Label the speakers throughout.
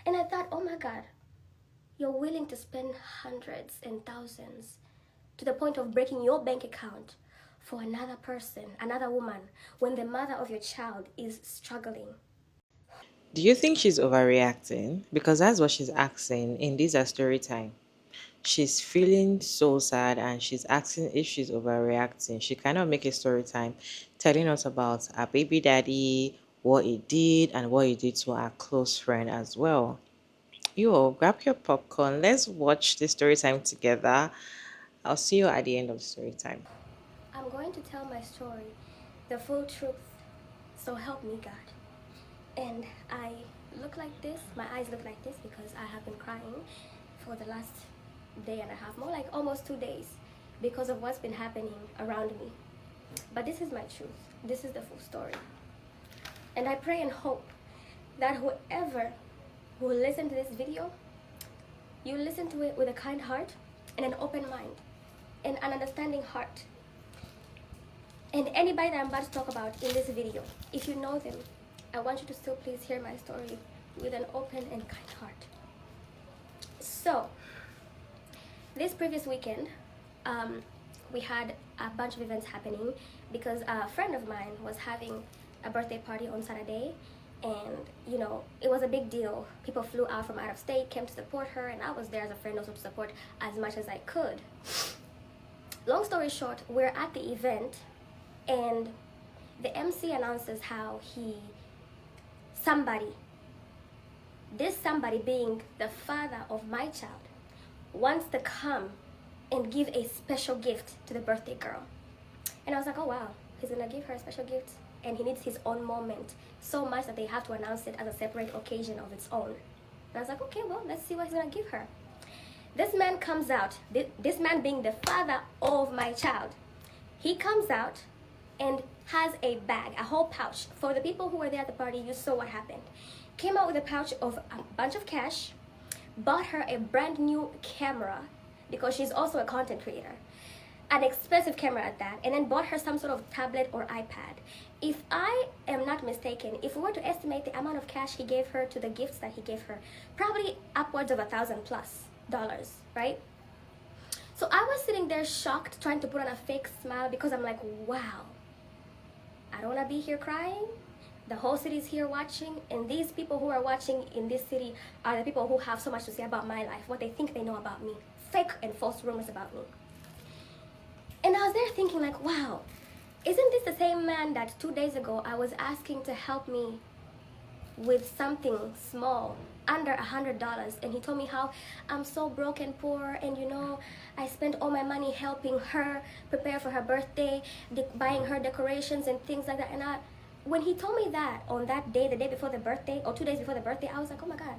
Speaker 1: And I thought, oh my God, you're willing to spend hundreds and thousands to the point of breaking your bank account for another person, another woman, when the mother of your child is struggling.
Speaker 2: Do you think she's overreacting? Because that's what she's asking in this her story time. She's feeling so sad and she's asking if she's overreacting. She kind of make a story time telling us about her baby daddy, what he did, and what he did to her close friend as well. You all grab your popcorn. Let's watch the story time together. I'll see you at the end of the story time.
Speaker 1: I'm going to tell my story, the full truth, so help me God. And I look like this, my eyes look like this because I have been crying for the last day and a half, more like almost 2 days, because of what's been happening around me. But this is my truth. This is the full story. And I pray and hope that whoever will listen to this video, you listen to it with a kind heart and an open mind and an understanding heart. And anybody that I'm about to talk about in this video, if you know them, I want you to still please hear my story with an open and kind heart. So, this previous weekend, we had a bunch of events happening because a friend of mine was having a birthday party on Saturday, and it was a big deal. People flew out from out of state, came to support her, and I was there as a friend also to support as much as I could. Long story short, we're at the event, and the MC announces how this somebody being the father of my child, wants to come and give a special gift to the birthday girl. And I was like, oh wow, he's gonna give her a special gift, and he needs his own moment so much that they have to announce it as a separate occasion of its own. And I was like, okay, well, let's see what he's gonna give her. This man comes out, this man being the father of my child, he comes out and has a bag, a whole pouch. For the people who were there at the party, you saw what happened. Came out with a pouch of a bunch of cash, bought her a brand new camera because she's also a content creator, an expensive camera at that, and then bought her some sort of tablet or iPad. If I am not mistaken, if we were to estimate the amount of cash he gave her to the gifts that he gave her, probably upwards of $1,000+, right? So I was sitting there shocked, trying to put on a fake smile because I'm like, wow, I don't want to be here crying. The whole city is here watching, and these people who are watching in this city are the people who have so much to say about my life, what they think they know about me, fake and false rumors about me. And I was there thinking like, wow, isn't this the same man that 2 days ago I was asking to help me with something small, under $100, and he told me how I'm so broke and poor, and I spent all my money helping her prepare for her birthday, buying her decorations and things like that. And when he told me that on that day, the day before the birthday, or 2 days before the birthday, I was like, oh my God,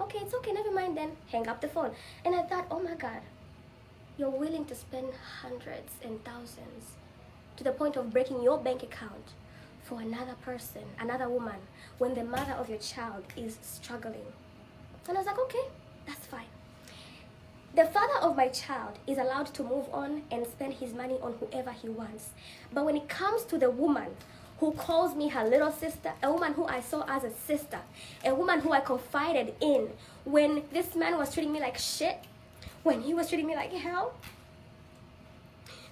Speaker 1: okay, it's okay, never mind then. Hang up the phone. And I thought, oh my God, you're willing to spend hundreds and thousands to the point of breaking your bank account for another person, another woman, when the mother of your child is struggling. And I was like, okay, that's fine. The father of my child is allowed to move on and spend his money on whoever he wants. But when it comes to the woman who calls me her little sister, a woman who I saw as a sister, a woman who I confided in, when this man was treating me like shit, when he was treating me like hell,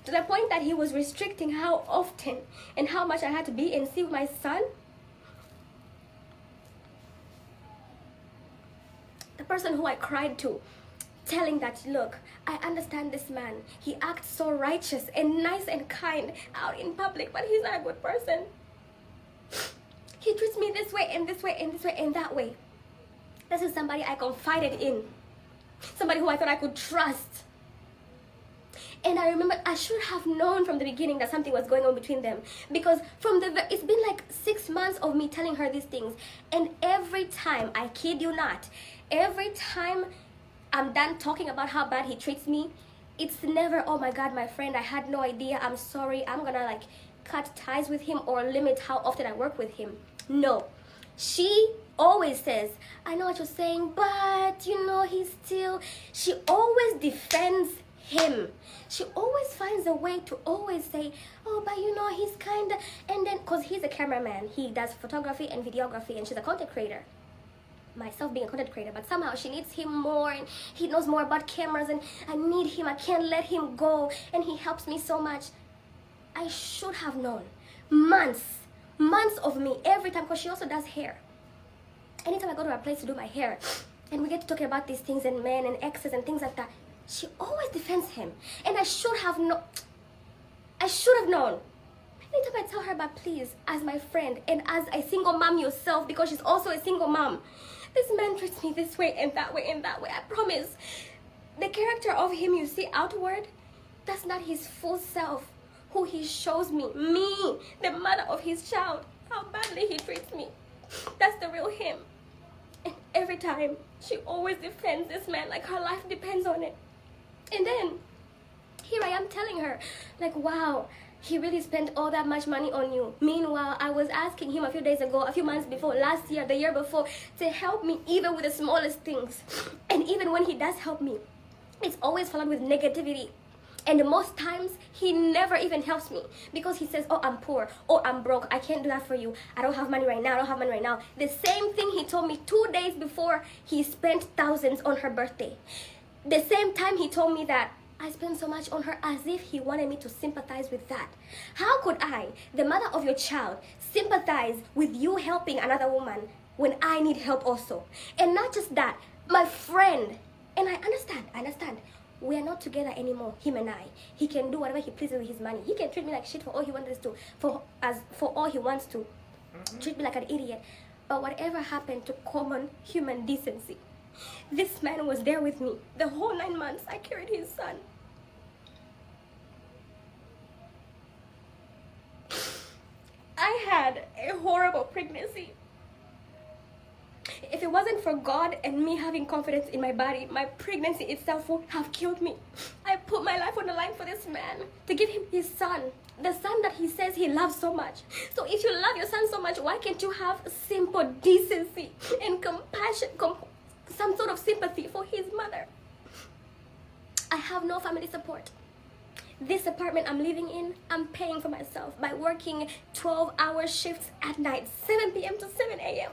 Speaker 1: to the point that he was restricting how often and how much I had to be and see my son, the person who I cried to, telling that, look, I understand this man. He acts so righteous and nice and kind out in public, but he's not a good person. He treats me this way and this way and this way and that way. This is somebody I confided in. Somebody who I thought I could trust. And I remember I should have known from the beginning that something was going on between them, because it's been like 6 months of me telling her these things, and every time, I kid you not, every time I'm done talking about how bad he treats me, it's never, oh my God, my friend, I had no idea, I'm sorry, I'm gonna cut ties with him or limit how often I work with him. No, she always says, I know what you're saying, but she always defends him. She always finds a way to always say, oh, but he's and then, because he's a cameraman, he does photography and videography, and she's a content creator. myself being a content creator, but somehow she needs him more, and he knows more about cameras, and I need him. I can't let him go, and he helps me so much. I should have known months of me every time, because she also does hair. Anytime I go to her place to do my hair and we get to talking about these things and men and exes and things like that, she always defends him. And I should have known. Anytime I tell her, but please, as my friend and as a single mom yourself, because she's also a single mom, this man treats me this way and that way and that way. I promise. The character of him you see outward, that's not his full self. Who he shows me, the mother of his child, how badly he treats me. That's the real him. And every time, she always defends this man like her life depends on it. And then, here I am telling her, like, wow, he really spent all that much money on you. Meanwhile, I was asking him a few days ago, a few months before, last year, the year before, to help me even with the smallest things. And even when he does help me, it's always followed with negativity. And most times, he never even helps me, because he says, oh, I'm poor, oh, I'm broke, I can't do that for you, I don't have money right now, The same thing he told me 2 days before he spent thousands on her birthday. The same time he told me that I spent so much on her, as if he wanted me to sympathize with that. How could I, the mother of your child, sympathize with you helping another woman when I need help also? And not just that, my friend, and I understand. We are not together anymore, him and I. He can do whatever he pleases with his money. He can treat me like shit for all he wants to, for all he wants to. Treat me like an idiot. But whatever happened to common human decency? This man was there with me. The whole 9 months I carried his son. I had a horrible pregnancy. If it wasn't for God and me having confidence in my body, my pregnancy itself would have killed me. I put my life on the line for this man, to give him his son, the son that he says he loves so much. So if you love your son so much, why can't you have simple decency and compassion, some sort of sympathy for his mother? I have no family support. This apartment I'm living in, I'm paying for myself by working 12-hour shifts at night, 7 p.m. to 7 a.m.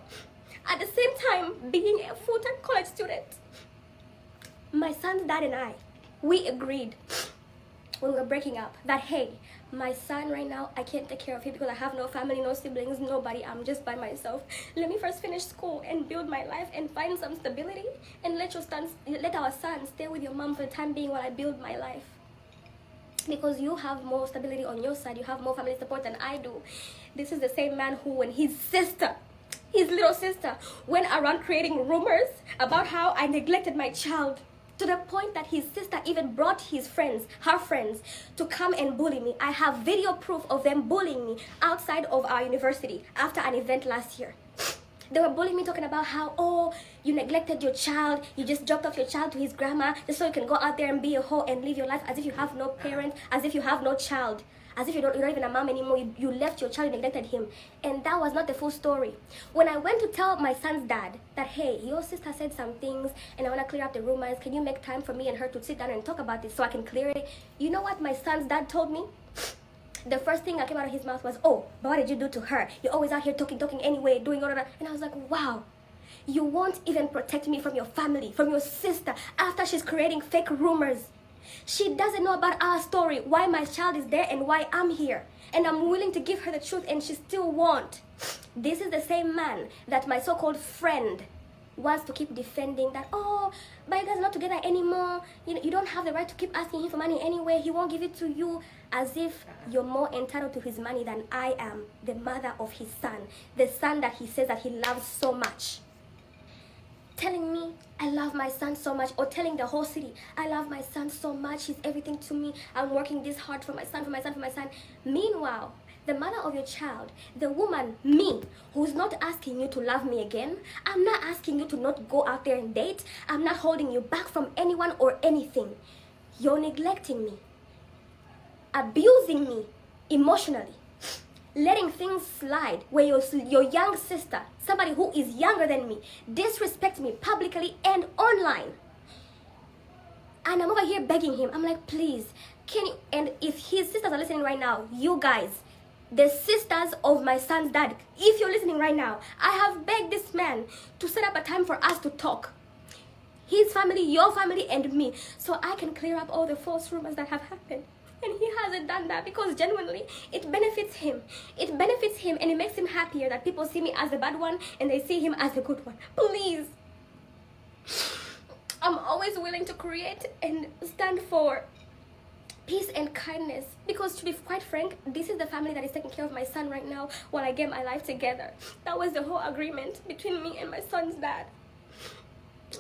Speaker 1: At the same time, being a full-time college student. My son's dad and I, we agreed when we were breaking up that, hey, my son right now, I can't take care of him because I have no family, no siblings, nobody. I'm just by myself. Let me first finish school and build my life and find some stability, and let our son stay with your mom for the time being while I build my life. Because you have more stability on your side, you have more family support than I do. This is the same man who, when his little sister, went around creating rumors about how I neglected my child, to the point that his sister even brought her friends, to come and bully me. I have video proof of them bullying me outside of our university after an event last year. They were bullying me, talking about how, oh, you neglected your child, you just dropped off your child to his grandma just so you can go out there and be a hoe and live your life as if you have no parent, as if you have no child, as if you're not even a mom anymore. You left your child, you neglected him. And that was not the full story. When I went to tell my son's dad that, hey, your sister said some things and I want to clear up the rumors, can you make time for me and her to sit down and talk about this so I can clear it? You know what my son's dad told me? The first thing that came out of his mouth was, oh, but what did you do to her? You're always out here talking anyway, doing all of that. And I was like, wow, you won't even protect me from your family, from your sister, after she's creating fake rumors. She doesn't know about our story, why my child is there and why I'm here. And I'm willing to give her the truth and she still won't. This is the same man that my so-called friend wants to keep defending, that, oh, but you guys are not together anymore. You don't have the right to keep asking him for money anyway. He won't give it to you. As if you're more entitled to his money than I am, the mother of his son, the son that he says that he loves so much. Telling me I love my son so much, or telling the whole city, I love my son so much, he's everything to me, I'm working this hard for my son, for my son, for my son. Meanwhile, the mother of your child, the woman, me, who's not asking you to love me again, I'm not asking you to not go out there and date, I'm not holding you back from anyone or anything. You're neglecting me, abusing me emotionally, letting things slide, where your young sister, somebody who is younger than me, disrespect me publicly and online. And I'm over here begging him. I'm like, please, can you, and if his sisters are listening right now, you guys, the sisters of my son's dad. If you're listening right now, I have begged this man to set up a time for us to talk. His family, your family, and me, so I can clear up all the false rumors that have happened. And he hasn't done that because genuinely it benefits him. It benefits him and it makes him happier that people see me as the bad one and they see him as the good one. Please. I'm always willing to create and stand for peace and kindness, because to be quite frank, this is the family that is taking care of my son right now while I get my life together. That was the whole agreement between me and my son's dad.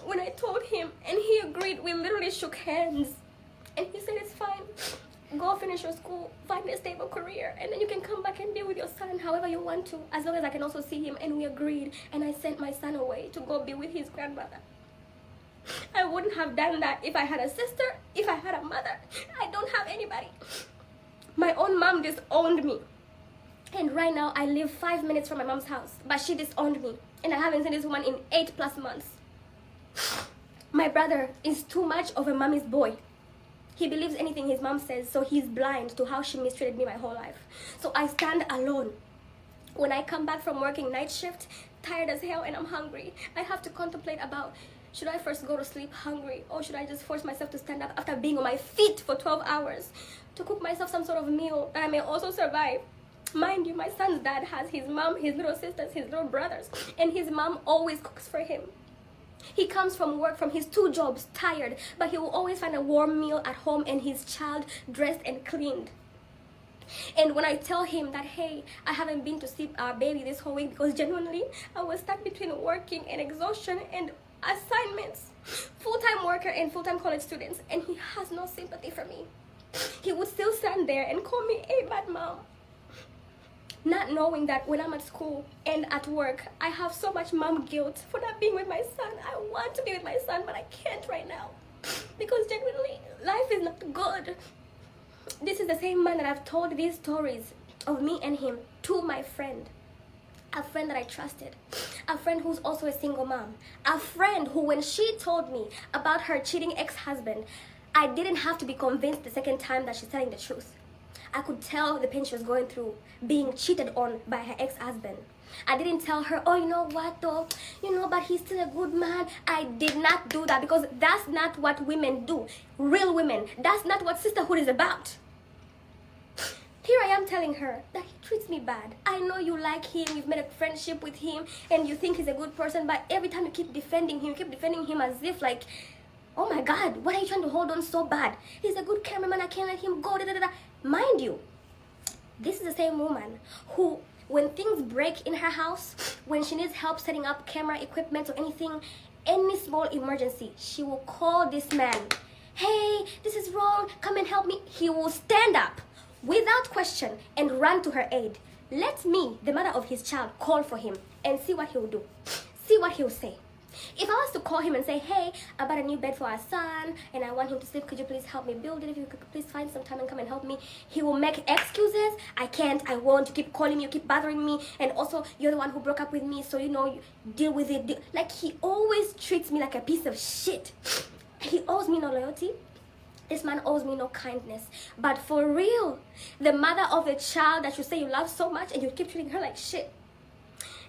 Speaker 1: When I told him and he agreed, we literally shook hands and he said, it's fine, go finish your school, find a stable career, and then you can come back and be with your son however you want to, as long as I can also see him. And we agreed, and I sent my son away to go be with his grandmother. I wouldn't have done that if I had a sister, if I had a mother. I don't have anybody. My own mom disowned me. And right now I live 5 minutes from my mom's house, but she disowned me. And I haven't seen this woman in 8+ months. My brother is too much of a mommy's boy. He believes anything his mom says, so he's blind to how she mistreated me my whole life. So I stand alone. When I come back from working night shift, tired as hell and I'm hungry, I have to contemplate about, should I first go to sleep hungry, or should I just force myself to stand up after being on my feet for 12 hours to cook myself some sort of meal that I may also survive? Mind you, my son's dad has his mom, his little sisters, his little brothers, and his mom always cooks for him. He comes from work, from his 2 jobs, tired, but he will always find a warm meal at home and his child dressed and cleaned. And when I tell him that, hey, I haven't been to see our baby this whole week because genuinely I was stuck between working and exhaustion and assignments, full-time worker and full-time college students, and he has no sympathy for me. He would still stand there and call me a bad mom, not knowing that when I'm at school and at work, I have so much mom guilt for not being with my son. I want to be with my son, but I can't right now because genuinely life is not good. This is the same man that I've told these stories of me and him to my friend. A friend that I trusted, a friend who's also a single mom, a friend who, when she told me about her cheating ex-husband, I didn't have to be convinced the second time that she's telling the truth. I could tell the pain she was going through being cheated on by her ex-husband. I didn't tell her, oh, you know what though, but he's still a good man. I did not do that because that's not what women do. Real women, that's not what sisterhood is about. Here I am telling her that he treats me bad. I know you like him, you've made a friendship with him, and you think he's a good person, but every time you keep defending him as if like, oh my God, what are you trying to hold on so bad? He's a good cameraman, I can't let him go, da, da, da, da. Mind you, this is the same woman who, when things break in her house, when she needs help setting up camera equipment or anything, any small emergency, she will call this man. Hey, this is wrong, come and help me. He will stand up without question and run to her aid. Let me, the mother of his child, call for him and see what he will do. See what he will say. If I was to call him and say, hey, I bought a new bed for our son and I want him to sleep, could you please help me build it? If you could please find some time and come and help me. He will make excuses. I can't, I won't, you keep calling me, you keep bothering me, and also you're the one who broke up with me, so you deal with it. Like, he always treats me like a piece of shit. He owes me no loyalty. This man owes me no kindness. But for real, the mother of the child that you say you love so much and you keep treating her like shit.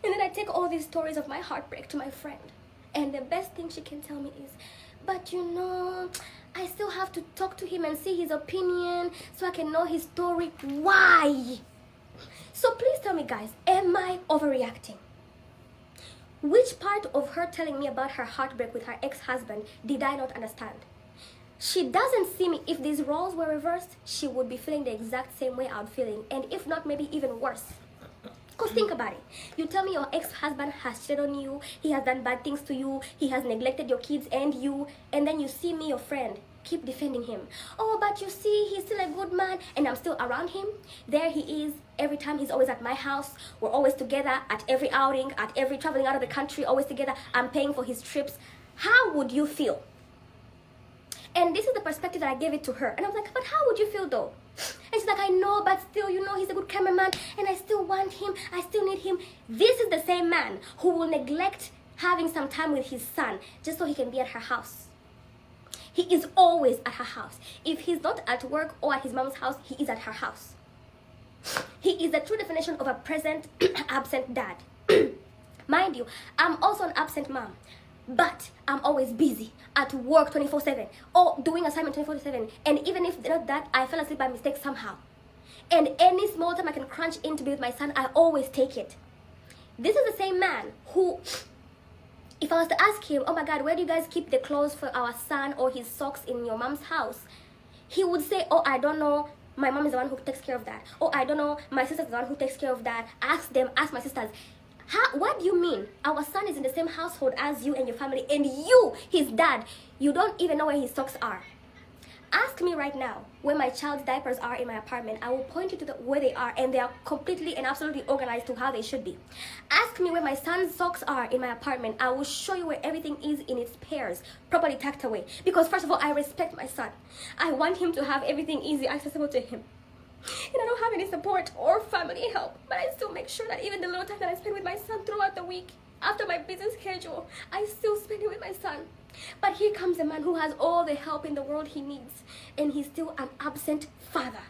Speaker 1: And then I take all these stories of my heartbreak to my friend. And the best thing she can tell me is, but I still have to talk to him and see his opinion so I can know his story. Why? So please tell me, guys, am I overreacting? Which part of her telling me about her heartbreak with her ex-husband did I not understand? She doesn't see me. If these roles were reversed, she would be feeling the exact same way I'm feeling. And if not, maybe even worse. Because think about it. You tell me your ex-husband has cheated on you, he has done bad things to you, he has neglected your kids and you, and then you see me, your friend, keep defending him. Oh, but you see, he's still a good man, and I'm still around him. There he is. Every time he's always at my house. We're always together at every outing, at every traveling out of the country, always together. I'm paying for his trips. How would you feel? And this is the perspective that I gave it to her. And I was like, but how would you feel though? And she's like, I know, but still, he's a good cameraman and I still want him. I still need him. This is the same man who will neglect having some time with his son just so he can be at her house. He is always at her house. If he's not at work or at his mom's house, he is at her house. He is the true definition of a present absent dad. Mind you, I'm also an absent mom, but I'm always busy at work 24/7 or doing assignment 24/7. And even if not that, I fell asleep by mistake somehow. And any small time I can crunch in to be with my son, I always take it. This is the same man who, if I was to ask him, oh my God, where do you guys keep the clothes for our son or his socks in your mom's house? He would say, oh, I don't know. My mom is the one who takes care of that. Oh, I don't know. My sister's the one who takes care of that. Ask them, ask my sisters. What do you mean? Our son is in the same household as you and your family, and you, his dad, you don't even know where his socks are. Ask me right now where my child's diapers are in my apartment. I will point you to where they are, and they are completely and absolutely organized to how they should be. Ask me where my son's socks are in my apartment. I will show you where everything is in its pairs, properly tucked away. Because first of all, I respect my son. I want him to have everything easy accessible to him. And I don't have any support or family help, but I still make sure that even the little time that I spend with my son throughout the week, after my busy schedule, I still spend it with my son. But here comes a man who has all the help in the world he needs, and he's still an absent father.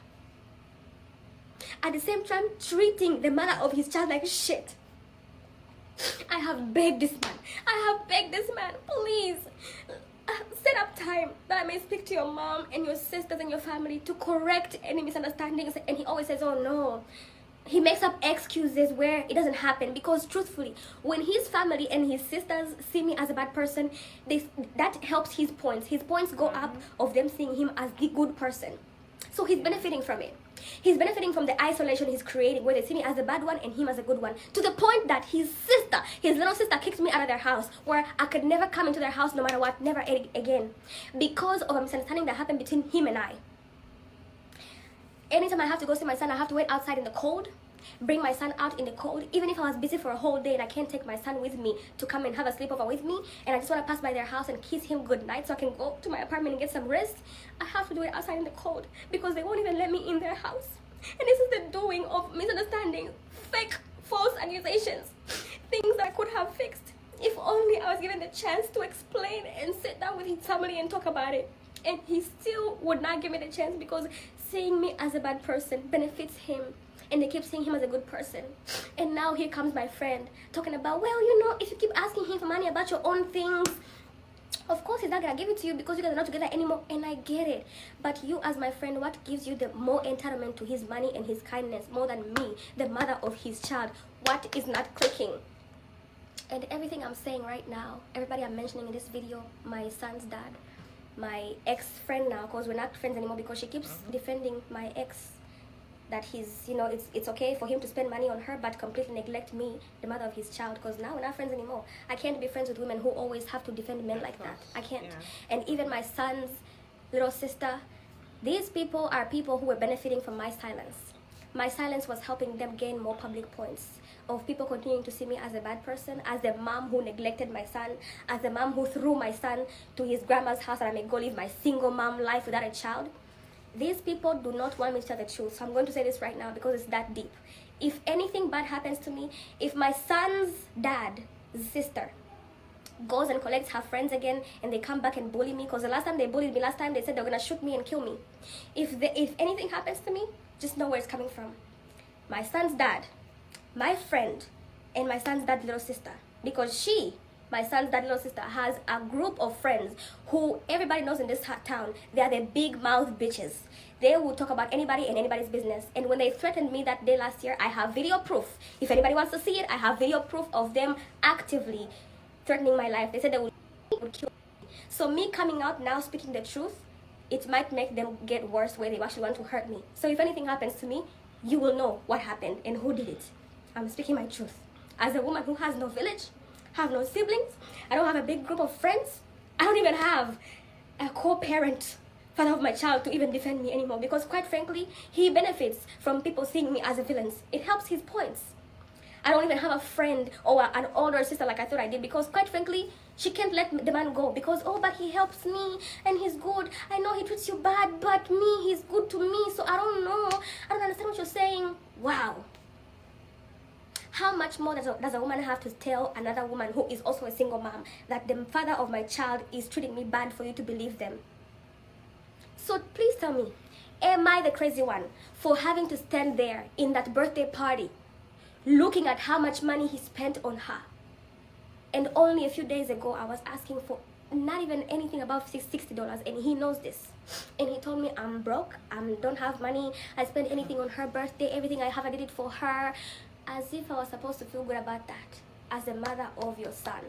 Speaker 1: At the same time, treating the mother of his child like shit. I have begged this man, please, set up time that I may speak to your mom and your sisters and your family to correct any misunderstandings. And he always says, oh no. He makes up excuses where it doesn't happen, because truthfully, when his family and his sisters see me as a bad person, that helps his points. His points go up of them seeing him as the good person. So he's benefiting from it. He's benefiting from the isolation he's creating, where they see me as a bad one and him as a good one, to the point that his little sister kicked me out of their house, where I could never come into their house no matter what, never again, because of a misunderstanding that happened between him and I. Anytime I have to go see my son, I have to wait outside in the cold, bring my son out in the cold. Even if I was busy for a whole day and I can't take my son with me to come and have a sleepover with me, and I just want to pass by their house and kiss him goodnight so I can go to my apartment and get some rest, I have to do it outside in the cold, because they won't even let me in their house. And this is the doing of misunderstandings, fake, false accusations, things that I could have fixed if only I was given the chance to explain and sit down with his family and talk about it. And he still would not give me the chance, because seeing me as a bad person benefits him, and they keep seeing him as a good person. And now here comes my friend talking about, well, you know, if you keep asking him for money about your own things, of course he's not gonna give it to you because you guys are not together anymore. And I get it, but you as my friend, what gives you the more entitlement to his money and his kindness more than me, the mother of his child? What is not clicking? And everything I'm saying right now, everybody I'm mentioning in this video, my son's dad, my ex-friend now, because we're not friends anymore, because she keeps defending my ex, that he's, you know, it's okay for him to spend money on her but completely neglect me, the mother of his child, because now we're not friends anymore. I can't be friends with women who always have to defend men like that. I can't. Yeah. And even my son's little sister, these people are people who were benefiting from my silence. My silence was helping them gain more public points of people continuing to see me as a bad person, as the mom who neglected my son, as the mom who threw my son to his grandma's house and I may go live my single mom life without a child. These people do not want me to tell the truth, so I'm going to say this right now because it's that deep. If anything bad happens to me, if my son's dad's sister goes and collects her friends again and they come back and bully me, because the last time they bullied me, last time they said they're gonna shoot me and kill me. If anything happens to me, just know where it's coming from. My son's dad, my friend, and my son's dad's little sister, because my son's dad's little sister has a group of friends who everybody knows in this town. They are the big mouth bitches. They will talk about anybody and anybody's business. And when they threatened me that day last year, I have video proof. If anybody wants to see it, I have video proof of them actively threatening my life. They said they would kill me. So me coming out now speaking the truth, it might make them get worse where they actually want to hurt me. So if anything happens to me, you will know what happened and who did it. I'm speaking my truth. As a woman who has no village, have no siblings, I don't have a big group of friends, I don't even have a co-parent, father of my child, to even defend me anymore, because quite frankly, he benefits from people seeing me as a villain. It helps his points. I don't even have a friend or an older sister like I thought I did, because quite frankly, she can't let the man go because, oh, but he helps me and he's good. I know he treats you bad, but me, he's good to me, so I don't know. I don't understand what you're saying. Wow. How much more does a woman have to tell another woman who is also a single mom that the father of my child is treating me bad for you to believe them? So please tell me, Am I the crazy one for having to stand there in that birthday party looking at how much money he spent on her? And only a few days ago, I was asking for not even anything above $60, and he knows this. And he told me I'm broke, I don't have money, I spent anything on her birthday, everything I have, I did it for her. As if I was supposed to feel good about that as the mother of your son.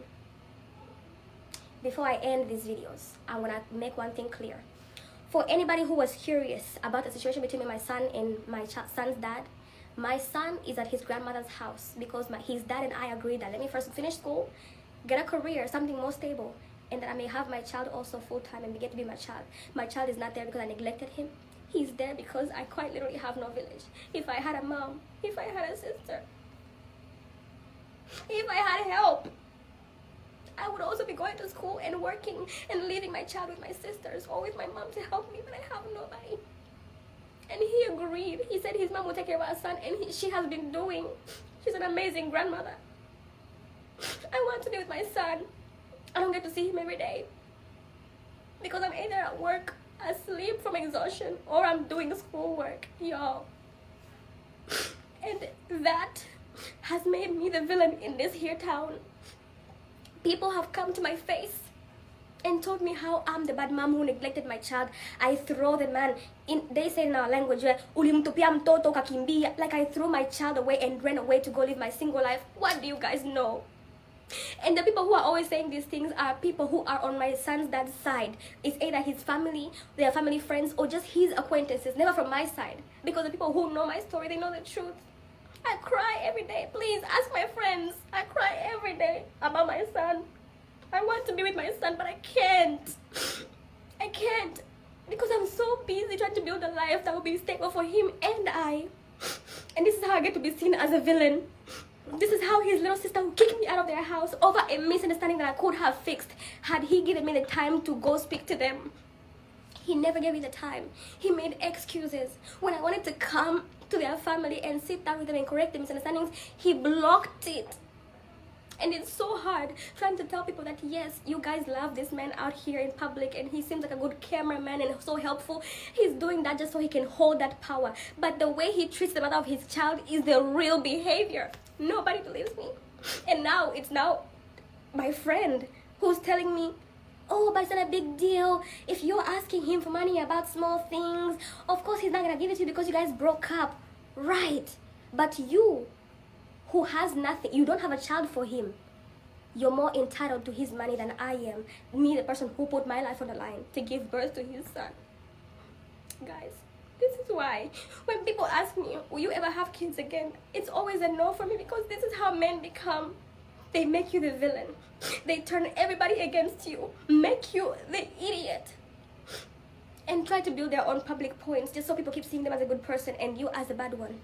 Speaker 1: Before I end these videos, I want to make one thing clear. For anybody who was curious about the situation between my son and my son's dad, my son is at his grandmother's house because his dad and I agreed that let me first finish school, get a career, something more stable, and that I may have my child also full-time and get to be my child. My child is not there because I neglected him. He's there because I quite literally have no village. If I had a mom, if I had a sister, if I had help, I would also be going to school and working and leaving my child with my sisters or with my mom to help me, but I have nobody. And he agreed. He said his mom will take care of our son, and she has been doing. She's an amazing grandmother. I want to be with my son. I don't get to see him every day because I'm either at work, asleep from exhaustion, or I'm doing schoolwork, y'all. And that has made me the villain in this here town. People have come to my face and told me how I'm the bad mom who neglected my child. I throw the man in, they say in our language, ulimtupia mtoto kakimbia, like I threw my child away and ran away to go live my single life. What do you guys know? And the people who are always saying these things are people who are on my son's dad's side. It's either his family, their family friends, or just his acquaintances, never from my side. Because the people who know my story, they know the truth. I cry every day. Please ask my friends. I cry every day about my son. I want to be with my son, but I can't. I can't. Because I'm so busy trying to build a life that will be stable for him and I. And this is how I get to be seen as a villain. This is how his little sister will kick me out of their house over a misunderstanding that I could have fixed had he given me the time to go speak to them. He never gave me the time. He made excuses. When I wanted to come to their family and sit down with them and correct the misunderstandings, he blocked it. And it's so hard trying to tell people that yes, you guys love this man out here in public and he seems like a good cameraman and so helpful. He's doing that just so he can hold that power. But the way he treats the mother of his child is the real behavior. Nobody believes me. And now it's my friend who's telling me, oh, but it's not a big deal. If you're asking him for money about small things, of course he's not going to give it to you because you guys broke up. Right. But you, who has nothing, you don't have a child for him. You're more entitled to his money than I am. Me, the person who put my life on the line to give birth to his son. Guys, this is why when people ask me, will you ever have kids again? It's always a no for me because this is how men become. They make you the villain. They turn everybody against you, make you the idiot, and try to build their own public points just so people keep seeing them as a good person and you as a bad one.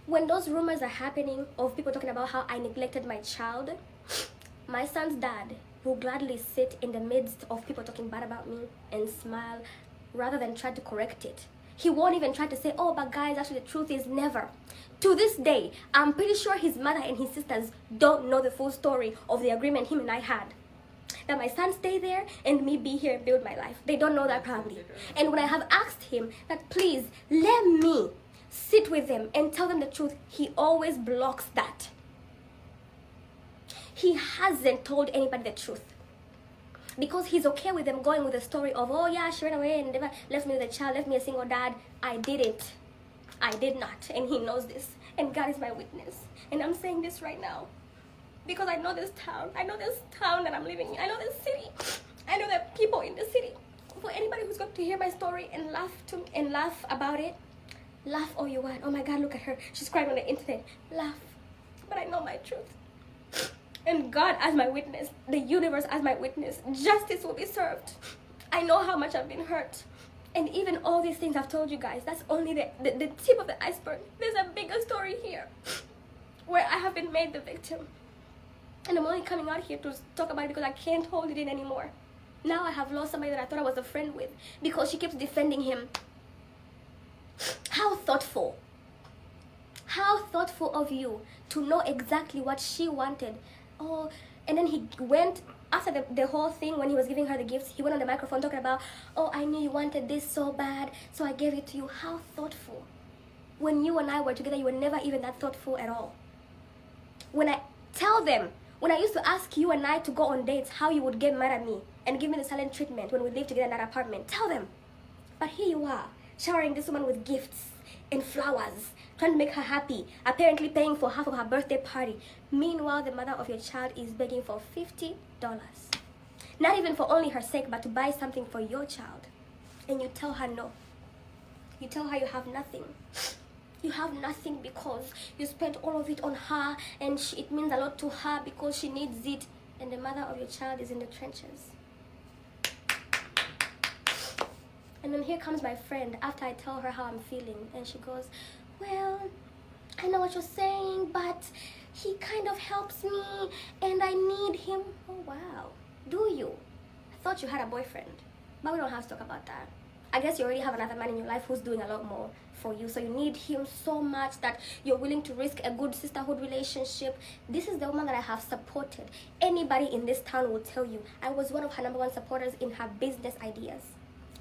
Speaker 1: When those rumors are happening of people talking about how I neglected my child, my son's dad will gladly sit in the midst of people talking bad about me and smile rather than try to correct it. He won't even try to say, oh, but guys, actually the truth is never. To this day, I'm pretty sure his mother and his sisters don't know the full story of the agreement him and I had. That my son stay there and me be here and build my life. They don't know that probably. And when I have asked him that please let me sit with them and tell them the truth, he always blocks that. He hasn't told anybody the truth. Because he's okay with them going with the story of, oh yeah, she ran away and never left me with a child, left me a single dad. I didn't. I did not. And he knows this. And God is my witness. And I'm saying this right now. Because I know this town. I know this town that I'm living in. I know this city. I know the people in the city. For anybody who's going to hear my story and laugh about it, laugh all you want. Oh my God, look at her. She's crying on the internet. Laugh. But I know my truth. And God as my witness, the universe as my witness, justice will be served. I know how much I've been hurt. And even all these things I've told you guys, that's only the tip of the iceberg. There's a bigger story here where I have been made the victim. And I'm only coming out here to talk about it because I can't hold it in anymore. Now I have lost somebody that I thought I was a friend with because she keeps defending him. How thoughtful. How thoughtful of you to know exactly what she wanted. Oh, and then he went After the whole thing, when he was giving her the gifts, he went on the microphone talking about, oh, I knew you wanted this so bad, so I gave it to you. How thoughtful. When you and I were together, you were never even that thoughtful at all. When I tell them, when I used to ask you and I to go on dates, how you would get mad at me and give me the silent treatment when we lived together in that apartment, tell them. But here you are, showering this woman with gifts and flowers, trying to make her happy, apparently paying for half of her birthday party. Meanwhile, the mother of your child is begging for $50. Not even for only her sake, but to buy something for your child. And you tell her no. You tell her you have nothing. You have nothing because you spent all of it on her, and it means a lot to her because she needs it. And the mother of your child is in the trenches. And then here comes my friend after I tell her how I'm feeling, and she goes, well, I know what you're saying, but he kind of helps me and I need him. Oh wow, do you? I thought you had a boyfriend, but we don't have to talk about that. I guess you already have another man in your life who's doing a lot more for you, so you need him so much that you're willing to risk a good sisterhood relationship. This is the woman that I have supported. Anybody in this town will tell you I was one of her #1 supporters in her business ideas,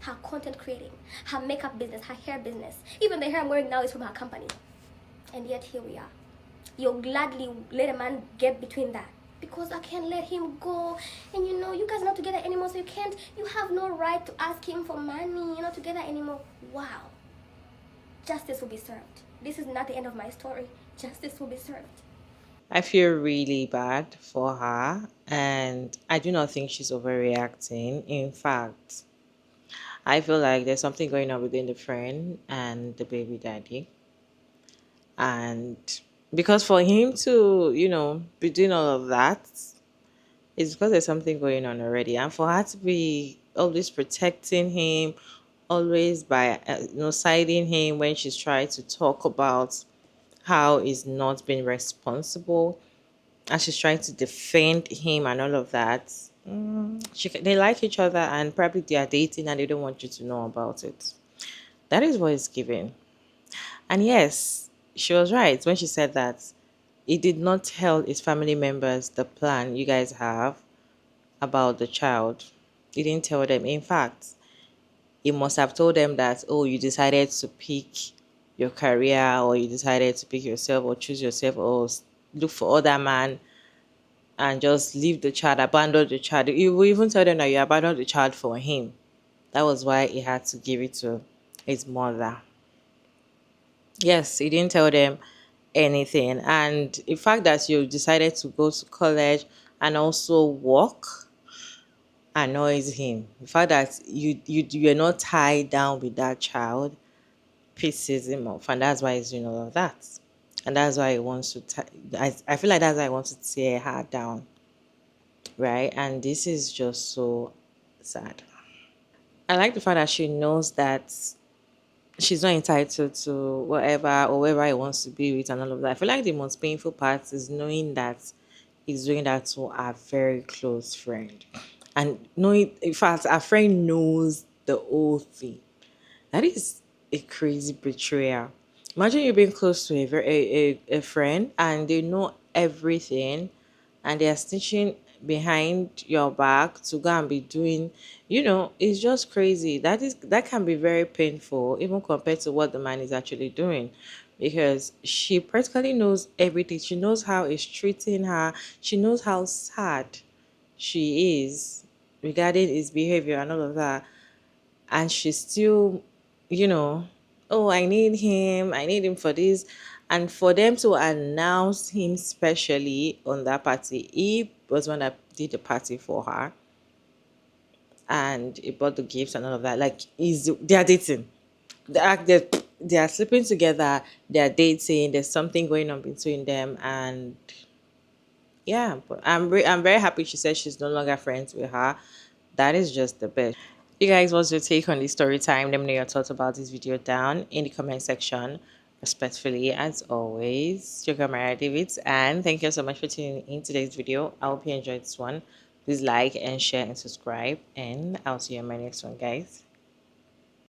Speaker 1: her content creating, her makeup business, her hair business. Even the hair I'm wearing now is from her company. And yet here we are. You'll gladly let a man get between that because I can't let him go. And you know, you guys are not together anymore, so you have no right to ask him for money. You're not together anymore. Wow. Justice will be served. This is not the end of my story. Justice will be served.
Speaker 2: I feel really bad for her, and I do not think she's overreacting. In fact, I feel like there's something going on within the friend and the baby daddy. And because for him to, be doing all of that, it's because there's something going on already. And for her to be always protecting him, always by, siding him when she's trying to talk about how he's not being responsible, and she's trying to defend him and all of that. They like each other and probably they are dating and they don't want you to know about it. That is what it's giving. And yes, she was right when she said that he did not tell his family members the plan you guys have about the child. He didn't tell them. In fact, he must have told them that, oh, you decided to pick your career, or you decided to pick yourself or choose yourself, or look for other man and just leave the child, abandon the child. You will even tell them that you abandoned the child for him. That was why he had to give it to his mother. Yes, he didn't tell them anything. And the fact that you decided to go to college and also work annoys him. The fact that you're not tied down with that child pisses him off, and that's why he's doing all of that. And that's why he wants to. I feel like that's why I want to tear her down, right? And this is just so sad. I like the fact that she knows that she's not entitled to whatever or whoever he wants to be with and all of that. I feel like the most painful part is knowing that he's doing that to a very close friend. And knowing, in fact, our friend knows the whole thing. That is a crazy betrayal. Imagine you being close to a friend and they know everything and they are snitching behind your back to go and be doing, it's just crazy. That can be very painful, even compared to what the man is actually doing. Because she practically knows everything. She knows how he's treating her. She knows how sad she is regarding his behavior and all of that, and she's still, you know, oh, I need him for this. And for them to announce him specially on that party, he was one that did the party for her and he bought the gifts and all of that. Like, they are dating. They are sleeping together, they are dating, there's something going on between them. And yeah, but I'm very happy she said she's no longer friends with her. That is just the best. You guys, what's your take on this story time? Let me know your thoughts about this video down in the comment section. Respectfully, as always, your girl Mariah Davids, and thank you so much for tuning in today's video. I hope you enjoyed this one. Please like and share and subscribe, and I'll see you in my next one, guys.